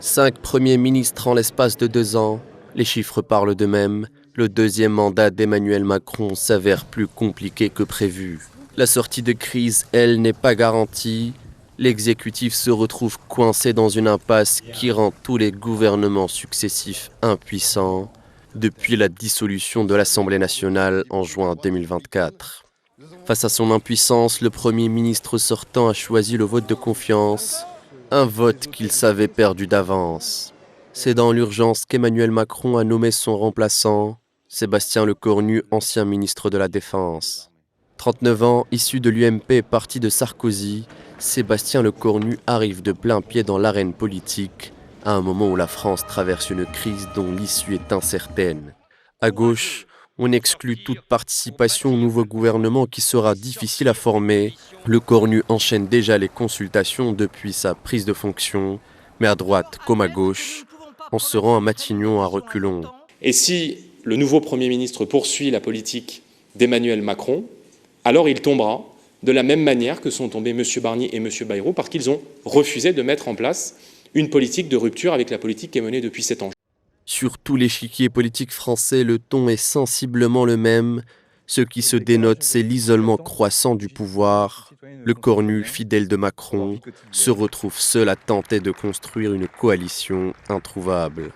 5 premiers ministres en l'espace de 2 ans. Les chiffres parlent d'eux-mêmes. Le deuxième mandat d'Emmanuel Macron s'avère plus compliqué que prévu. La sortie de crise, elle, n'est pas garantie. L'exécutif se retrouve coincé dans une impasse qui rend tous les gouvernements successifs impuissants depuis la dissolution de l'Assemblée nationale en juin 2024. Face à son impuissance, le Premier ministre sortant a choisi le vote de confiance, un vote qu'il savait perdu d'avance. C'est dans l'urgence qu'Emmanuel Macron a nommé son remplaçant, Sébastien Lecornu, ancien ministre de la Défense. 39 ans, issu de l'UMP et parti de Sarkozy, Sébastien Lecornu arrive de plein pied dans l'arène politique, à un moment où la France traverse une crise dont l'issue est incertaine. À gauche, on exclut toute participation au nouveau gouvernement qui sera difficile à former. Lecornu enchaîne déjà les consultations depuis sa prise de fonction, mais à droite comme à gauche, on se rend à Matignon à reculons. Et si le nouveau Premier ministre poursuit la politique d'Emmanuel Macron, alors il tombera de la même manière que sont tombés M. Barnier et M. Bayrou, parce qu'ils ont refusé de mettre en place une politique de rupture avec la politique qui est menée depuis 7 ans. Sur tout l'échiquier politique français, le ton est sensiblement le même. Ce qui se dénote, c'est l'isolement croissant du pouvoir. Lecornu, fidèle de Macron, se retrouve seul à tenter de construire une coalition introuvable.